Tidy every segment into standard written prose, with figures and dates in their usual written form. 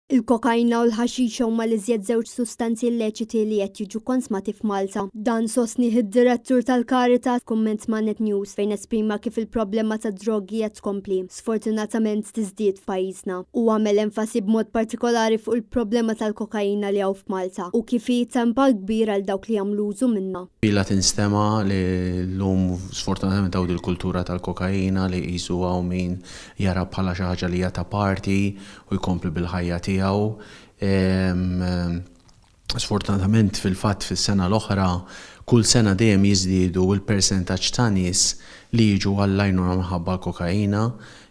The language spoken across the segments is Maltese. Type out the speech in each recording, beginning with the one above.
Il-kokaina u l-ħaxixa huma l-iżjed żewġ sustanzi illeċiti li qed jiġu konsmati f'Malta. Dan sostni id-direttur tal-Caritas f'kumment ma' Net News fejn esprima kif il-problema ta' drogi qed tkompli sfortunatament tiżdied f'pajjiżna. U għamel enfasi b'mod partikolari fuq il-problema tal-kokaina li hawn f'Malta u kif hi tempa kbir għal dawk li jagħmlu użu minnha. Ila tinstema li l-lum sfortunatament daw il-kultura tal-kokaina li jisu għaw min jara bħala xi ħaġa li hija ta' parti u jkompli bil-ħajja tiegħu. Sfortunatament fil-fatt fis-sena l-oħra kull sena dejjem jiżdiedu l-persentaġġ ta' nies li jiġu għall-għajnuna minħabba l-kokaina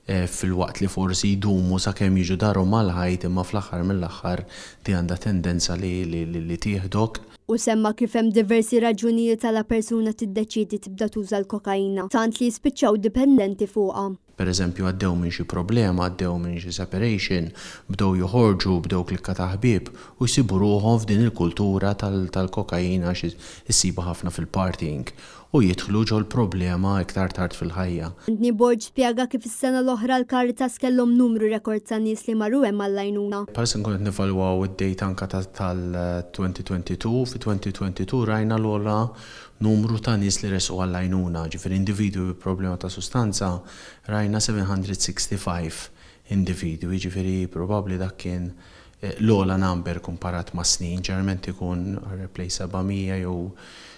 fil-waqt li forsi jdumu sakemm jiġu darhom mal-ħajt imma fl-aħħar mill-aħħar di għandha tendenza li tieħdok. U semma kif hemm diversi raġunijiet tal persuna tiddeċidi tibda tuża l-kokaina, tant li jispiċċaw dipendenti fuqha. Per eżempju għaddew minn xi problema, għaddew minn xi separation, bdew joħorġu, bdew klikka ta' ħbieb u jsibu ruħhom f'din il-kultura tal-kokaina xi jsibu ħafna fil-partying u jidħlu ġol problema iktar tard fil-ħajja. Antni Borg spjega kif is-sena l-oħra l-Caritas kellhom numru rekord ta' nies li marru hemm għall-għajnuna. Parsi nkun qed nivalwaw id-dejta anke tal-2022, fi-2022 rajna l-ogħla numru ta' nies li resqu għall-għajnuna, ġifieri individwi bi problema ta' sustanza rajna 765 individwi, ġifieri probabbli dak kien l-ogħla number kumparat ma' snin, ġeneralment ikun replay 700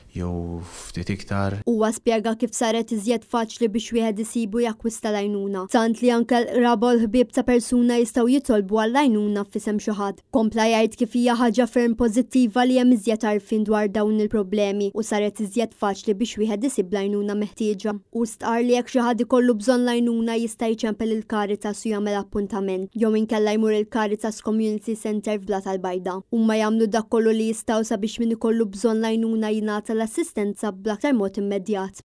jew ftit iktar. Huwa spjega kif saret iżjed faċli biex wieħed isibu jakkwista l-għajnuna. Tant li anke raba l-ħbieb ta' persuna jistgħu jitolbu għall-għajnuna f'isem xi ħadd. Kompla jgħid kif hija ħaġa ferm pożittiva li hemm iżjed għarfien dwar dawn il-problemi u saret iżjed faċli biex wieħed isib l-għajnuna meħtieġa. U stqar li jekk xi ħadd ikollu bżonn l-għajnuna jista' jċempel il-Caritas u jagħmel appuntament jew inkella jmur il-Caritas Community Center f'Bla tal-Bajda. Huma jagħmlu dak kollu li jistgħu sabiex min ikollu bżonn l-għajnuna jingħata l-assistenza bl-aktar mod immedjat.